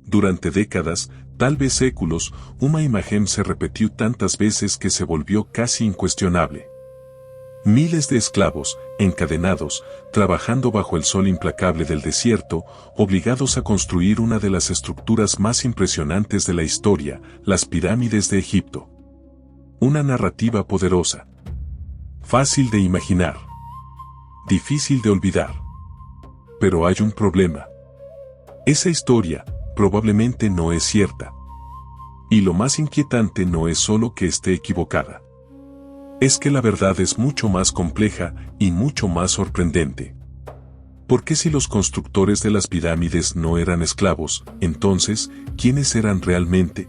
Durante décadas, tal vez séculos, una imagen se repitió tantas veces que se volvió casi incuestionable. Miles de esclavos, encadenados, trabajando bajo el sol implacable del desierto, obligados a construir una de las estructuras más impresionantes de la historia, las pirámides de Egipto. Una narrativa poderosa. Fácil de imaginar. Difícil de olvidar. Pero hay un problema. Esa historia, probablemente no es cierta. Y lo más inquietante no es solo que esté equivocada. Es que la verdad es mucho más compleja y mucho más sorprendente. Porque si los constructores de las pirámides no eran esclavos, entonces, ¿quiénes eran realmente?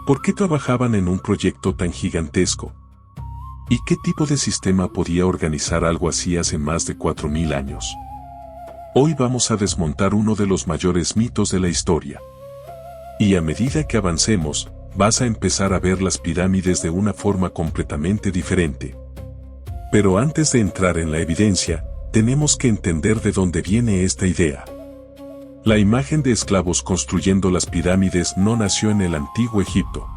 ¿Por qué trabajaban en un proyecto tan gigantesco? ¿Y qué tipo de sistema podía organizar algo así hace más de 4000 años? Hoy vamos a desmontar uno de los mayores mitos de la historia. Y a medida que avancemos, vas a empezar a ver las pirámides de una forma completamente diferente. Pero antes de entrar en la evidencia, tenemos que entender de dónde viene esta idea. La imagen de esclavos construyendo las pirámides no nació en el antiguo Egipto.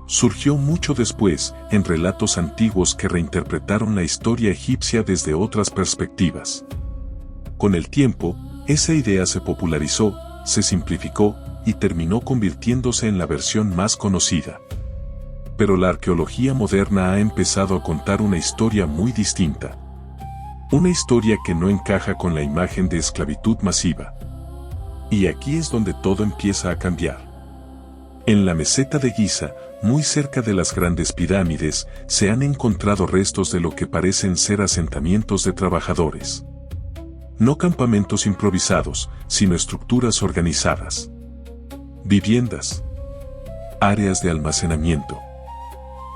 Surgió mucho después, en relatos antiguos que reinterpretaron la historia egipcia desde otras perspectivas. Con el tiempo, esa idea se popularizó, se simplificó, y terminó convirtiéndose en la versión más conocida. Pero la arqueología moderna ha empezado a contar una historia muy distinta. Una historia que no encaja con la imagen de esclavitud masiva. Y aquí es donde todo empieza a cambiar. En la meseta de Giza, muy cerca de las grandes pirámides, se han encontrado restos de lo que parecen ser asentamientos de trabajadores. No campamentos improvisados, sino estructuras organizadas. Viviendas. Áreas de almacenamiento.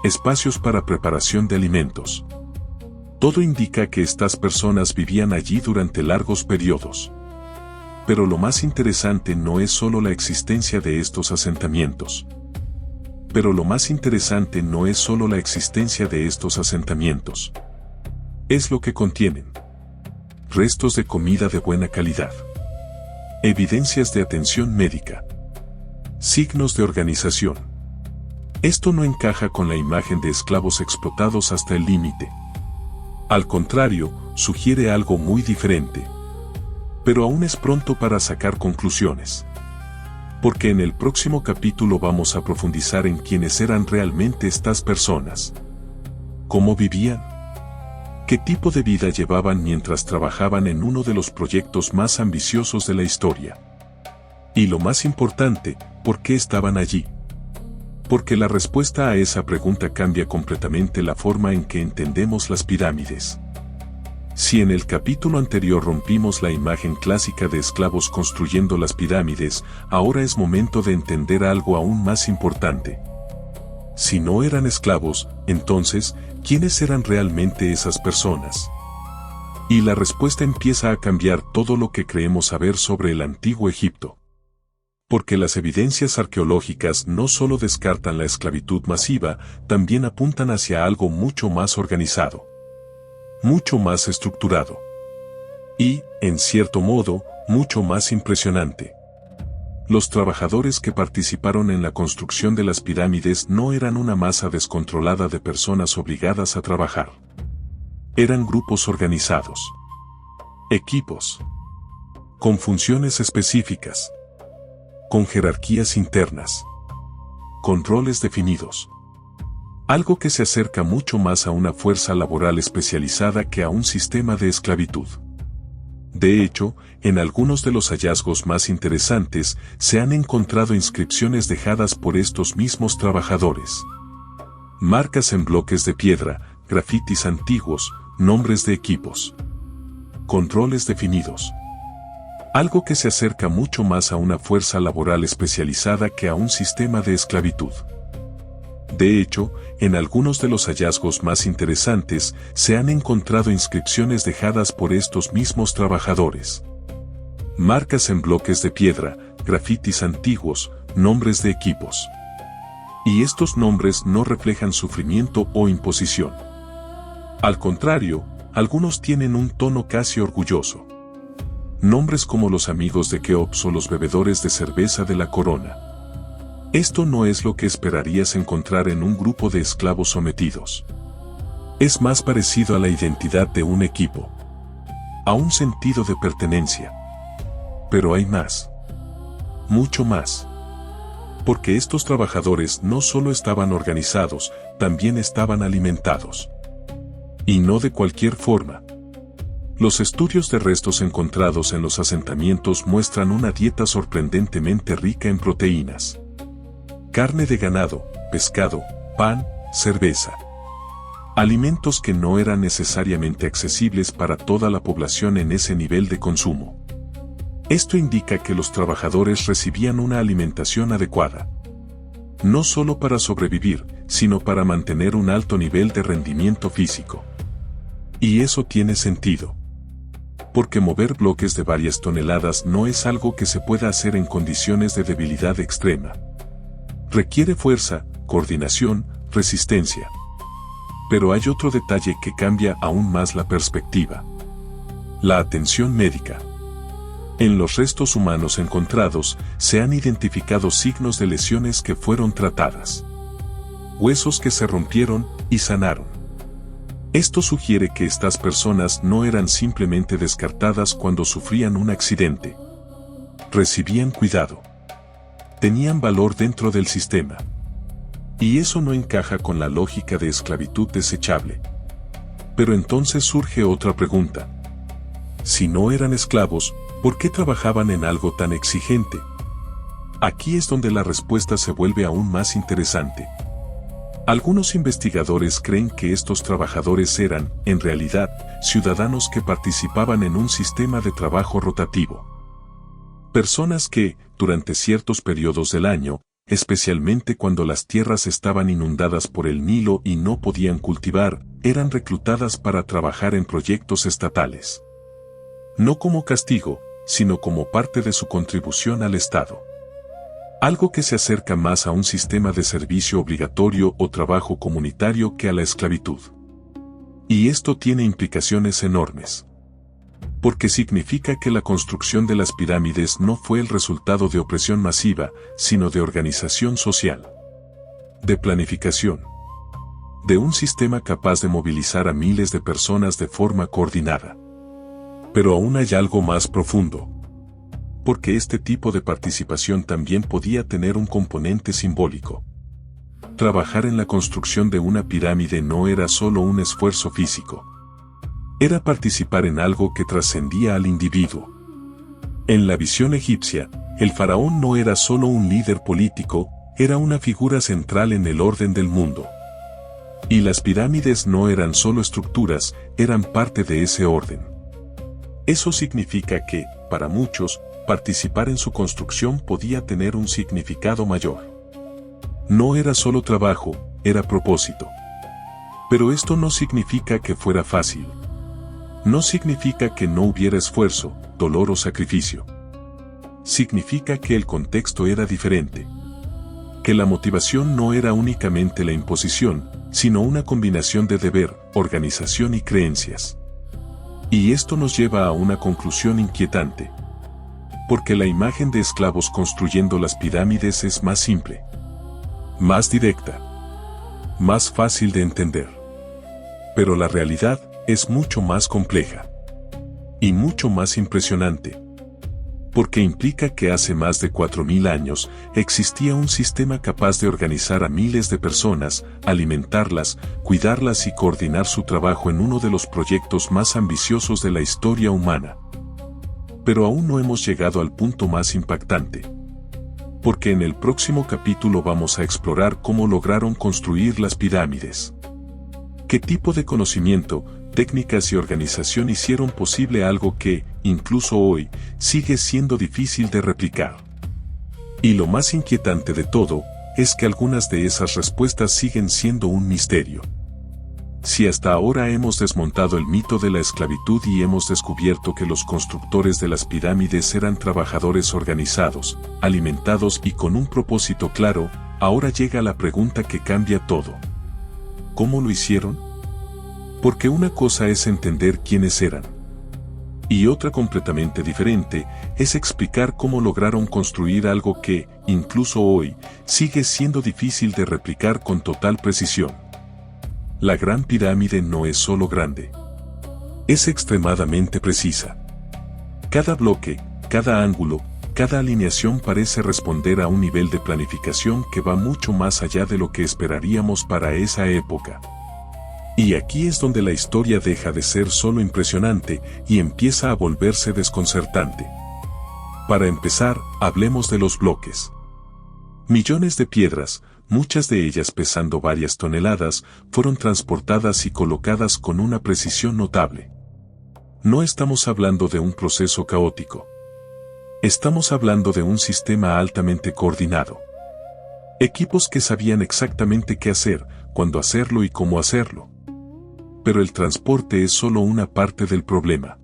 Espacios para preparación de alimentos. Todo indica que estas personas vivían allí durante largos periodos. Pero lo más interesante no es solo la existencia de estos asentamientos. Es lo que contienen. Restos de comida de buena calidad. Evidencias de atención médica. Signos de organización. Esto no encaja con la imagen de esclavos explotados hasta el límite. Al contrario, sugiere algo muy diferente. Pero aún es pronto para sacar conclusiones. Porque en el próximo capítulo vamos a profundizar en quiénes eran realmente estas personas. ¿Cómo vivían? ¿Qué tipo de vida llevaban mientras trabajaban en uno de los proyectos más ambiciosos de la historia? Y lo más importante, ¿por qué estaban allí? Porque la respuesta a esa pregunta cambia completamente la forma en que entendemos las pirámides. Si en el capítulo anterior rompimos la imagen clásica de esclavos construyendo las pirámides, ahora es momento de entender algo aún más importante. Si no eran esclavos, entonces, ¿quiénes eran realmente esas personas? Y la respuesta empieza a cambiar todo lo que creemos saber sobre el antiguo Egipto. Porque las evidencias arqueológicas no solo descartan la esclavitud masiva, también apuntan hacia algo mucho más organizado. Mucho más estructurado. Y, en cierto modo, mucho más impresionante. Los trabajadores que participaron en la construcción de las pirámides no eran una masa descontrolada de personas obligadas a trabajar. Eran grupos organizados. Equipos. Con funciones específicas. Con jerarquías internas. Con roles definidos. Algo que se acerca mucho más a una fuerza laboral especializada que a un sistema de esclavitud. De hecho, en algunos de los hallazgos más interesantes se han encontrado inscripciones dejadas por estos mismos trabajadores. Marcas en bloques de piedra, grafitis antiguos, nombres de equipos. Con roles definidos. Algo que se acerca mucho más a una fuerza laboral especializada que a un sistema de esclavitud. De hecho, en algunos de los hallazgos más interesantes se han encontrado inscripciones dejadas por estos mismos trabajadores. Marcas en bloques de piedra, grafitis antiguos, nombres de equipos. Y estos nombres no reflejan sufrimiento o imposición. Al contrario, algunos tienen un tono casi orgulloso. Nombres como los amigos de Keops o los bebedores de cerveza de la corona. Esto no es lo que esperarías encontrar en un grupo de esclavos sometidos. Es más parecido a la identidad de un equipo, a un sentido de pertenencia. Pero hay más. Mucho más. Porque estos trabajadores no solo estaban organizados, también estaban alimentados. Y no de cualquier forma. Los estudios de restos encontrados en los asentamientos muestran una dieta sorprendentemente rica en proteínas. Carne de ganado, pescado, pan, cerveza. Alimentos que no eran necesariamente accesibles para toda la población en ese nivel de consumo. Esto indica que los trabajadores recibían una alimentación adecuada. No solo para sobrevivir, sino para mantener un alto nivel de rendimiento físico. Y eso tiene sentido. Porque mover bloques de varias toneladas no es algo que se pueda hacer en condiciones de debilidad extrema. Requiere fuerza, coordinación, resistencia. Pero hay otro detalle que cambia aún más la perspectiva. La atención médica. En los restos humanos encontrados, se han identificado signos de lesiones que fueron tratadas. Huesos que se rompieron y sanaron. Esto sugiere que estas personas no eran simplemente descartadas cuando sufrían un accidente. Recibían cuidado. Tenían valor dentro del sistema. Y eso no encaja con la lógica de esclavitud desechable. Pero entonces surge otra pregunta. Si no eran esclavos, ¿por qué trabajaban en algo tan exigente? Aquí es donde la respuesta se vuelve aún más interesante. Algunos investigadores creen que estos trabajadores eran, en realidad, ciudadanos que participaban en un sistema de trabajo rotativo. Personas que, durante ciertos periodos del año, especialmente cuando las tierras estaban inundadas por el Nilo y no podían cultivar, eran reclutadas para trabajar en proyectos estatales. No como castigo, sino como parte de su contribución al Estado. Algo que se acerca más a un sistema de servicio obligatorio o trabajo comunitario que a la esclavitud. Y esto tiene implicaciones enormes. Porque significa que la construcción de las pirámides no fue el resultado de opresión masiva, sino de organización social. De planificación. De un sistema capaz de movilizar a miles de personas de forma coordinada. Pero aún hay algo más profundo. Porque este tipo de participación también podía tener un componente simbólico. Trabajar en la construcción de una pirámide no era solo un esfuerzo físico. Era participar en algo que trascendía al individuo. En la visión egipcia, el faraón no era solo un líder político, era una figura central en el orden del mundo. Y las pirámides no eran solo estructuras, eran parte de ese orden. Eso significa que, para muchos, participar en su construcción podía tener un significado mayor. No era solo trabajo, era propósito. Pero esto no significa que fuera fácil. No significa que no hubiera esfuerzo, dolor o sacrificio. Significa que el contexto era diferente. Que la motivación no era únicamente la imposición, sino una combinación de deber, organización y creencias. Y esto nos lleva a una conclusión inquietante. Porque la imagen de esclavos construyendo las pirámides es más simple, más directa, más fácil de entender. Pero la realidad es mucho más compleja y mucho más impresionante. Porque implica que hace más de 4000 años existía un sistema capaz de organizar a miles de personas, alimentarlas, cuidarlas y coordinar su trabajo en uno de los proyectos más ambiciosos de la historia humana. Pero aún no hemos llegado al punto más impactante. Porque en el próximo capítulo vamos a explorar cómo lograron construir las pirámides. ¿Qué tipo de conocimiento, técnicas y organización hicieron posible algo que, incluso hoy, sigue siendo difícil de replicar? Y lo más inquietante de todo, es que algunas de esas respuestas siguen siendo un misterio. Si hasta ahora hemos desmontado el mito de la esclavitud y hemos descubierto que los constructores de las pirámides eran trabajadores organizados, alimentados y con un propósito claro, ahora llega la pregunta que cambia todo. ¿Cómo lo hicieron? Porque una cosa es entender quiénes eran. Y otra completamente diferente es explicar cómo lograron construir algo que, incluso hoy, sigue siendo difícil de replicar con total precisión. La Gran Pirámide no es solo grande. Es extremadamente precisa. Cada bloque, cada ángulo, cada alineación parece responder a un nivel de planificación que va mucho más allá de lo que esperaríamos para esa época. Y aquí es donde la historia deja de ser solo impresionante y empieza a volverse desconcertante. Para empezar, hablemos de los bloques. Millones de piedras, muchas de ellas pesando varias toneladas, fueron transportadas y colocadas con una precisión notable. No estamos hablando de un proceso caótico. Estamos hablando de un sistema altamente coordinado. Equipos que sabían exactamente qué hacer, cuándo hacerlo y cómo hacerlo. Pero el transporte es solo una parte del problema.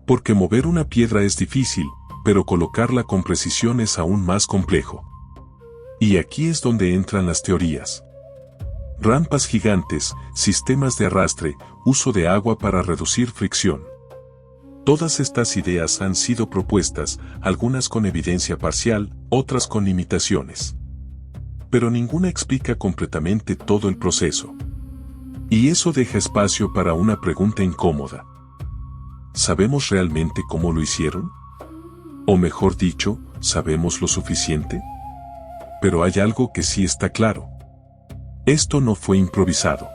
Porque mover una piedra es difícil, pero colocarla con precisión es aún más complejo. Y aquí es donde entran las teorías. Rampas gigantes, sistemas de arrastre, uso de agua para reducir fricción. Todas estas ideas han sido propuestas, algunas con evidencia parcial, otras con limitaciones. Pero ninguna explica completamente todo el proceso. Y eso deja espacio para una pregunta incómoda. ¿Sabemos realmente cómo lo hicieron? O mejor dicho, ¿sabemos lo suficiente? Pero hay algo que sí está claro. Esto no fue improvisado.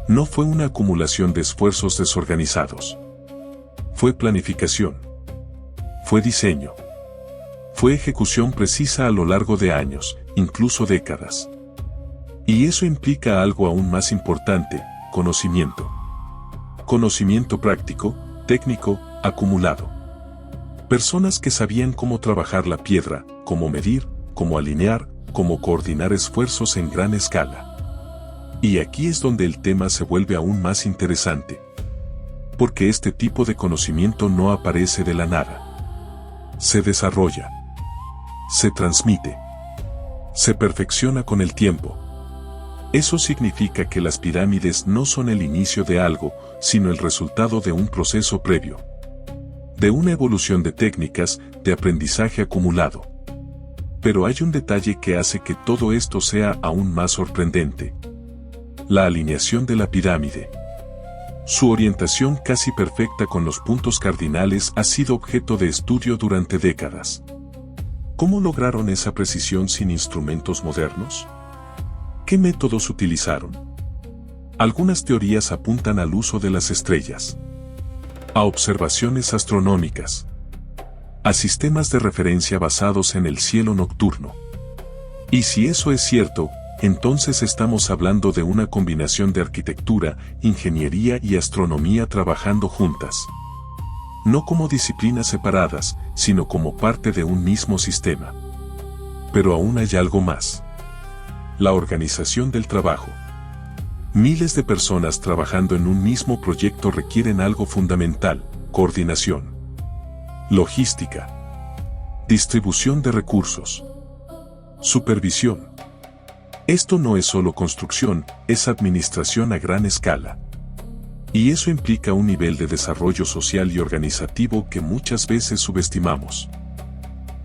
No fue una acumulación de esfuerzos desorganizados. Fue planificación. Fue diseño. Fue ejecución precisa a lo largo de años, incluso décadas. Y eso implica algo aún más importante, conocimiento. Conocimiento práctico, técnico, acumulado. Personas que sabían cómo trabajar la piedra, cómo medir, cómo alinear, cómo coordinar esfuerzos en gran escala. Y aquí es donde el tema se vuelve aún más interesante. Porque este tipo de conocimiento no aparece de la nada. Se desarrolla. Se transmite. Se perfecciona con el tiempo. Eso significa que las pirámides no son el inicio de algo, sino el resultado de un proceso previo. De una evolución de técnicas, de aprendizaje acumulado. Pero hay un detalle que hace que todo esto sea aún más sorprendente. La alineación de la pirámide. Su orientación casi perfecta con los puntos cardinales ha sido objeto de estudio durante décadas. ¿Cómo lograron esa precisión sin instrumentos modernos? ¿Qué métodos utilizaron? Algunas teorías apuntan al uso de las estrellas, a observaciones astronómicas, a sistemas de referencia basados en el cielo nocturno. Y si eso es cierto, entonces estamos hablando de una combinación de arquitectura, ingeniería y astronomía trabajando juntas. No como disciplinas separadas, sino como parte de un mismo sistema. Pero aún hay algo más. La organización del trabajo. Miles de personas trabajando en un mismo proyecto requieren algo fundamental: coordinación, logística, distribución de recursos, supervisión. Esto no es solo construcción, es administración a gran escala. Y eso implica un nivel de desarrollo social y organizativo que muchas veces subestimamos.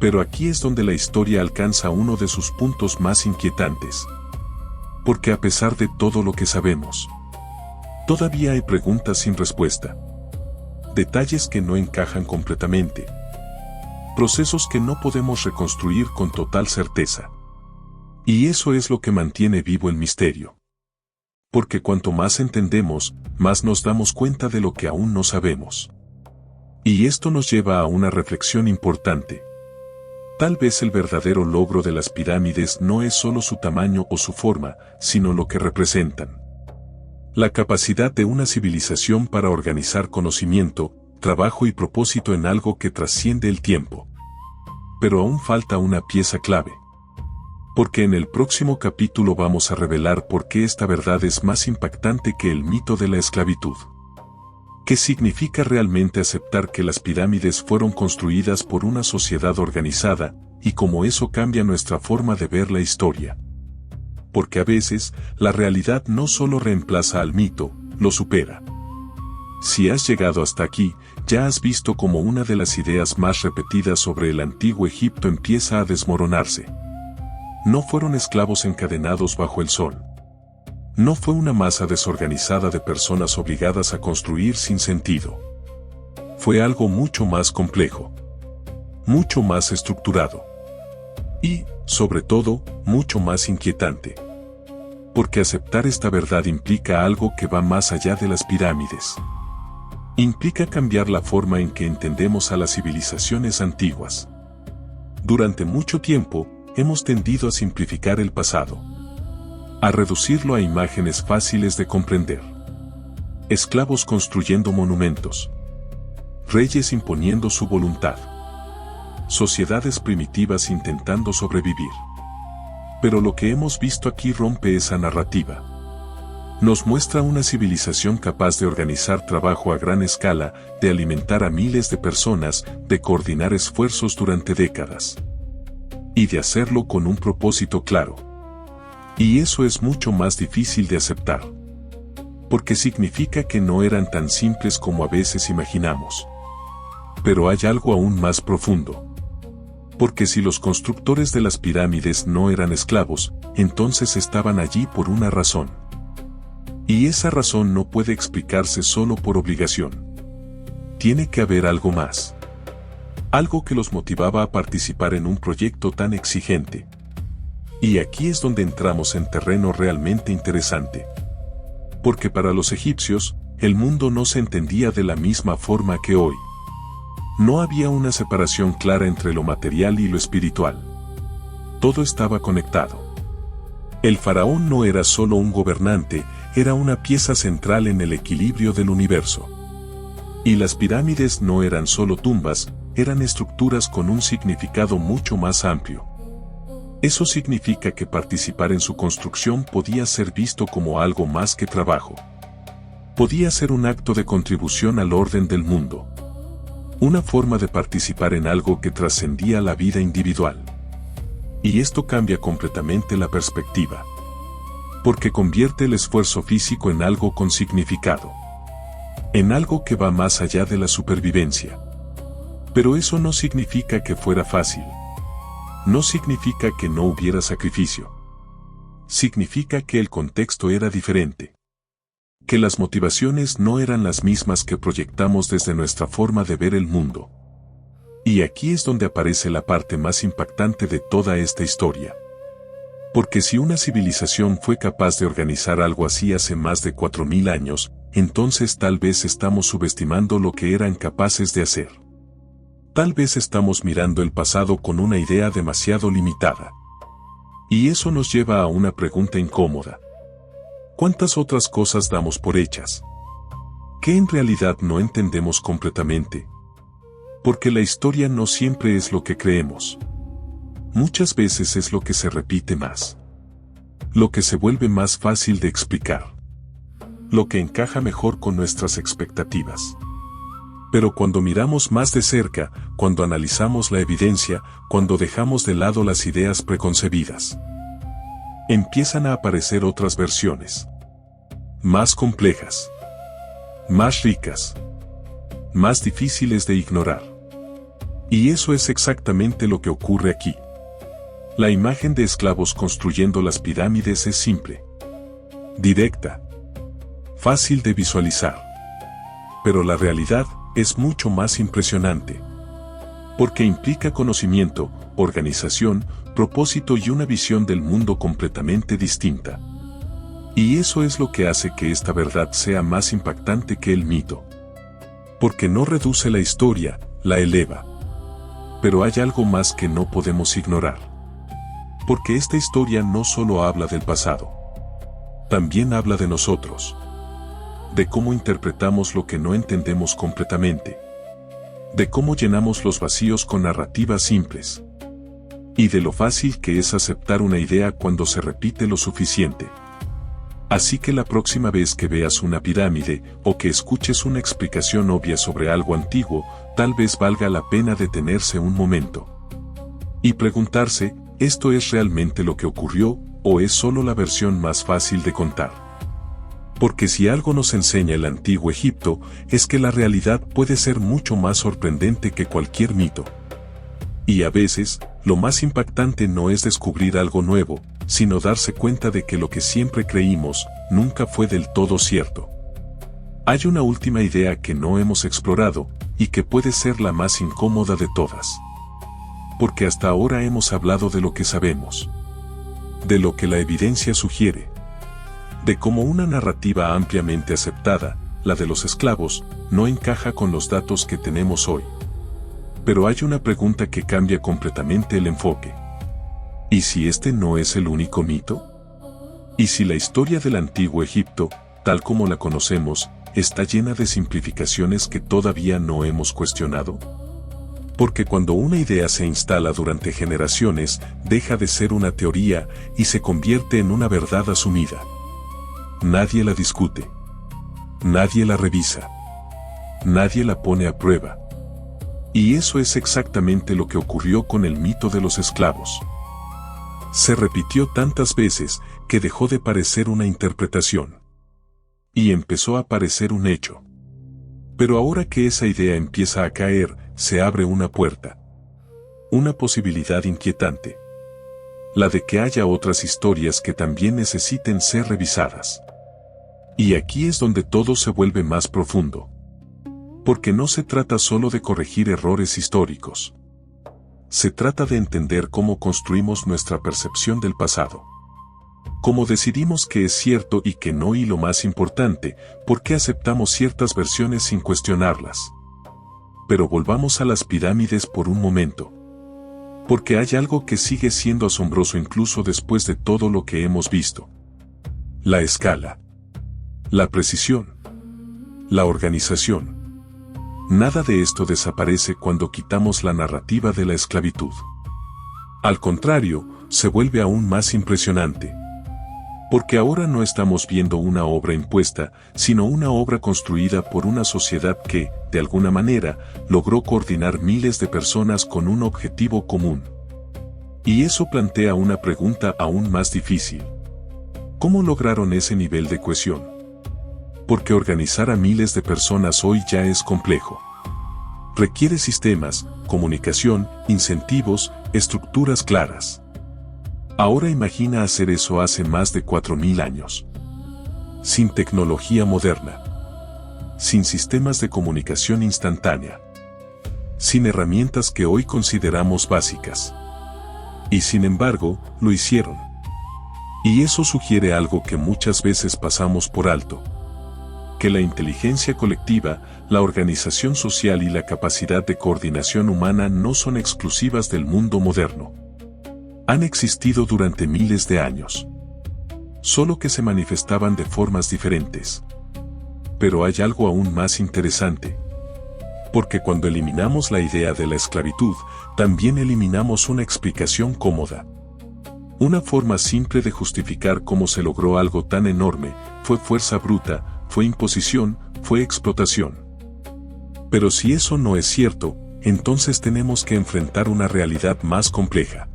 Pero aquí es donde la historia alcanza uno de sus puntos más inquietantes. Porque a pesar de todo lo que sabemos, todavía hay preguntas sin respuesta. Detalles que no encajan completamente. Procesos que no podemos reconstruir con total certeza. Y eso es lo que mantiene vivo el misterio. Porque cuanto más entendemos, más nos damos cuenta de lo que aún no sabemos. Y esto nos lleva a una reflexión importante. Tal vez el verdadero logro de las pirámides no es solo su tamaño o su forma, sino lo que representan. La capacidad de una civilización para organizar conocimiento, trabajo y propósito en algo que trasciende el tiempo. Pero aún falta una pieza clave. Porque en el próximo capítulo vamos a revelar por qué esta verdad es más impactante que el mito de la esclavitud. ¿Qué significa realmente aceptar que las pirámides fueron construidas por una sociedad organizada, y cómo eso cambia nuestra forma de ver la historia? Porque a veces, la realidad no solo reemplaza al mito, lo supera. Si has llegado hasta aquí, ya has visto cómo una de las ideas más repetidas sobre el antiguo Egipto empieza a desmoronarse. No fueron esclavos encadenados bajo el sol. No fue una masa desorganizada de personas obligadas a construir sin sentido. Fue algo mucho más complejo, mucho más estructurado y, sobre todo, mucho más inquietante. Porque aceptar esta verdad implica algo que va más allá de las pirámides. Implica cambiar la forma en que entendemos a las civilizaciones antiguas. Durante mucho tiempo, hemos tendido a simplificar el pasado, a reducirlo a imágenes fáciles de comprender. Esclavos construyendo monumentos, reyes imponiendo su voluntad, sociedades primitivas intentando sobrevivir. Pero lo que hemos visto aquí rompe esa narrativa. Nos muestra una civilización capaz de organizar trabajo a gran escala, de alimentar a miles de personas, de coordinar esfuerzos durante décadas. Y de hacerlo con un propósito claro. Y eso es mucho más difícil de aceptar. Porque significa que no eran tan simples como a veces imaginamos. Pero hay algo aún más profundo. Porque si los constructores de las pirámides no eran esclavos, entonces estaban allí por una razón. Y esa razón no puede explicarse solo por obligación. Tiene que haber algo más. Algo que los motivaba a participar en un proyecto tan exigente. Y aquí es donde entramos en terreno realmente interesante. Porque para los egipcios, el mundo no se entendía de la misma forma que hoy. No había una separación clara entre lo material y lo espiritual. Todo estaba conectado. El faraón no era solo un gobernante, era una pieza central en el equilibrio del universo. Y las pirámides no eran solo tumbas, eran estructuras con un significado mucho más amplio. Eso significa que participar en su construcción podía ser visto como algo más que trabajo. Podía ser un acto de contribución al orden del mundo. Una forma de participar en algo que trascendía la vida individual. Y esto cambia completamente la perspectiva. Porque convierte el esfuerzo físico en algo con significado. En algo que va más allá de la supervivencia. Pero eso no significa que fuera fácil. No significa que no hubiera sacrificio. Significa que el contexto era diferente. Que las motivaciones no eran las mismas que proyectamos desde nuestra forma de ver el mundo. Y aquí es donde aparece la parte más impactante de toda esta historia. Porque si una civilización fue capaz de organizar algo así hace más de 4000 años, entonces tal vez estamos subestimando lo que eran capaces de hacer. Tal vez estamos mirando el pasado con una idea demasiado limitada. Y eso nos lleva a una pregunta incómoda. ¿Cuántas otras cosas damos por hechas? ¿Qué en realidad no entendemos completamente? Porque la historia no siempre es lo que creemos. Muchas veces es lo que se repite más. Lo que se vuelve más fácil de explicar. Lo que encaja mejor con nuestras expectativas. Pero cuando miramos más de cerca, cuando analizamos la evidencia, cuando dejamos de lado las ideas preconcebidas, empiezan a aparecer otras versiones. Más complejas. Más ricas. Más difíciles de ignorar. Y eso es exactamente lo que ocurre aquí. La imagen de esclavos construyendo las pirámides es simple. Directa. Fácil de visualizar. Pero la realidad es mucho más impresionante. Porque implica conocimiento, organización, propósito y una visión del mundo completamente distinta. Y eso es lo que hace que esta verdad sea más impactante que el mito. Porque no reduce la historia, la eleva. Pero hay algo más que no podemos ignorar. Porque esta historia no solo habla del pasado. También habla de nosotros. De cómo interpretamos lo que no entendemos completamente. De cómo llenamos los vacíos con narrativas simples. Y de lo fácil que es aceptar una idea cuando se repite lo suficiente. Así que la próxima vez que veas una pirámide, o que escuches una explicación obvia sobre algo antiguo, tal vez valga la pena detenerse un momento. Y preguntarse, ¿esto es realmente lo que ocurrió, o es solo la versión más fácil de contar? Porque si algo nos enseña el antiguo Egipto, es que la realidad puede ser mucho más sorprendente que cualquier mito. Y a veces, lo más impactante no es descubrir algo nuevo, sino darse cuenta de que lo que siempre creímos, nunca fue del todo cierto. Hay una última idea que no hemos explorado, y que puede ser la más incómoda de todas. Porque hasta ahora hemos hablado de lo que sabemos, de lo que la evidencia sugiere, de cómo una narrativa ampliamente aceptada, la de los esclavos, no encaja con los datos que tenemos hoy. Pero hay una pregunta que cambia completamente el enfoque. ¿Y si este no es el único mito? ¿Y si la historia del antiguo Egipto, tal como la conocemos, está llena de simplificaciones que todavía no hemos cuestionado? Porque cuando una idea se instala durante generaciones, deja de ser una teoría y se convierte en una verdad asumida. Nadie la discute. Nadie la revisa. Nadie la pone a prueba. Y eso es exactamente lo que ocurrió con el mito de los esclavos. Se repitió tantas veces que dejó de parecer una interpretación. Y empezó a parecer un hecho. Pero ahora que esa idea empieza a caer, se abre una puerta. Una posibilidad inquietante. La de que haya otras historias que también necesiten ser revisadas. Y aquí es donde todo se vuelve más profundo. Porque no se trata solo de corregir errores históricos. Se trata de entender cómo construimos nuestra percepción del pasado. Cómo decidimos qué es cierto y qué no, y lo más importante, por qué aceptamos ciertas versiones sin cuestionarlas. Pero volvamos a las pirámides por un momento. Porque hay algo que sigue siendo asombroso incluso después de todo lo que hemos visto. La escala. La precisión. La organización. Nada de esto desaparece cuando quitamos la narrativa de la esclavitud. Al contrario, se vuelve aún más impresionante. Porque ahora no estamos viendo una obra impuesta, sino una obra construida por una sociedad que, de alguna manera, logró coordinar miles de personas con un objetivo común. Y eso plantea una pregunta aún más difícil. ¿Cómo lograron ese nivel de cohesión? Porque organizar a miles de personas hoy ya es complejo. Requiere sistemas, comunicación, incentivos, estructuras claras. Ahora imagina hacer eso hace más de 4000 años. Sin tecnología moderna. Sin sistemas de comunicación instantánea. Sin herramientas que hoy consideramos básicas. Y sin embargo, lo hicieron. Y eso sugiere algo que muchas veces pasamos por alto. Que la inteligencia colectiva, la organización social y la capacidad de coordinación humana no son exclusivas del mundo moderno. Han existido durante miles de años. Solo que se manifestaban de formas diferentes. Pero hay algo aún más interesante. Porque cuando eliminamos la idea de la esclavitud, también eliminamos una explicación cómoda. Una forma simple de justificar cómo se logró algo tan enorme, fue fuerza bruta, fue imposición, fue explotación. Pero si eso no es cierto, entonces tenemos que enfrentar una realidad más compleja.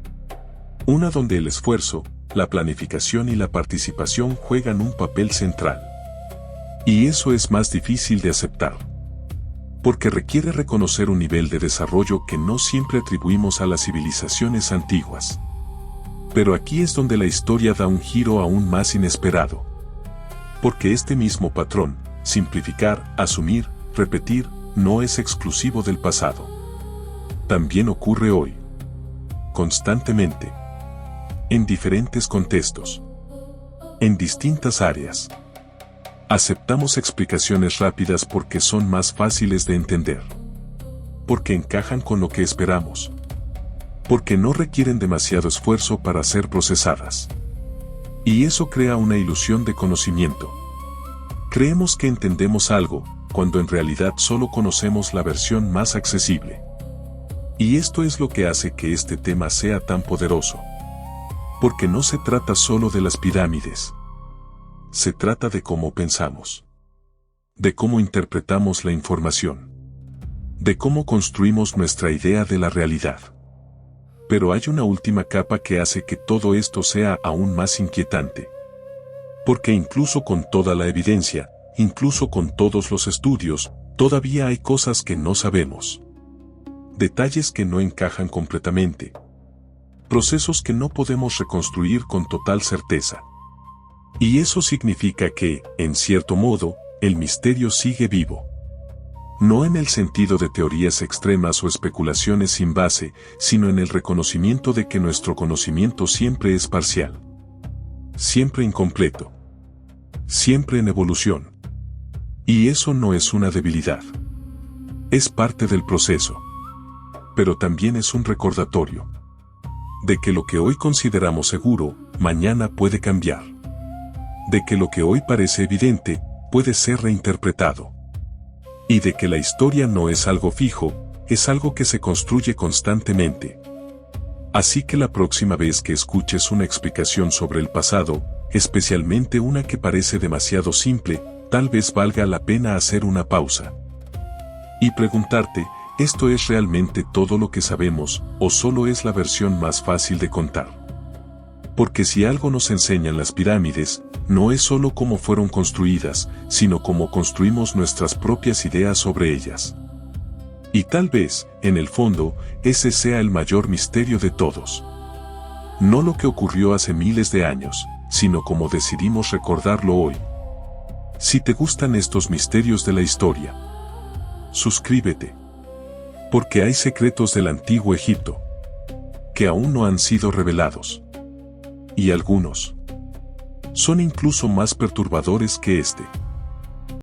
Una donde el esfuerzo, la planificación y la participación juegan un papel central. Y eso es más difícil de aceptar. Porque requiere reconocer un nivel de desarrollo que no siempre atribuimos a las civilizaciones antiguas. Pero aquí es donde la historia da un giro aún más inesperado. Porque este mismo patrón, simplificar, asumir, repetir, no es exclusivo del pasado. También ocurre hoy. Constantemente. En diferentes contextos. En distintas áreas. Aceptamos explicaciones rápidas porque son más fáciles de entender. Porque encajan con lo que esperamos. Porque no requieren demasiado esfuerzo para ser procesadas. Y eso crea una ilusión de conocimiento. Creemos que entendemos algo, cuando en realidad solo conocemos la versión más accesible. Y esto es lo que hace que este tema sea tan poderoso. Porque no se trata solo de las pirámides. Se trata de cómo pensamos. De cómo interpretamos la información. De cómo construimos nuestra idea de la realidad. Pero hay una última capa que hace que todo esto sea aún más inquietante. Porque incluso con toda la evidencia, incluso con todos los estudios, todavía hay cosas que no sabemos. Detalles que no encajan completamente. Procesos que no podemos reconstruir con total certeza. Y eso significa que, en cierto modo, el misterio sigue vivo. No en el sentido de teorías extremas o especulaciones sin base, sino en el reconocimiento de que nuestro conocimiento siempre es parcial. Siempre incompleto. Siempre en evolución. Y eso no es una debilidad. Es parte del proceso. Pero también es un recordatorio. De que lo que hoy consideramos seguro, mañana puede cambiar. De que lo que hoy parece evidente, puede ser reinterpretado. Y de que la historia no es algo fijo, es algo que se construye constantemente. Así que la próxima vez que escuches una explicación sobre el pasado, especialmente una que parece demasiado simple, tal vez valga la pena hacer una pausa. Y preguntarte, ¿esto es realmente todo lo que sabemos, o solo es la versión más fácil de contar? Porque si algo nos enseñan las pirámides, no es solo cómo fueron construidas, sino cómo construimos nuestras propias ideas sobre ellas. Y tal vez, en el fondo, ese sea el mayor misterio de todos. No lo que ocurrió hace miles de años, sino cómo decidimos recordarlo hoy. Si te gustan estos misterios de la historia, suscríbete. Porque hay secretos del antiguo Egipto que aún no han sido revelados. Y algunos son incluso más perturbadores que este.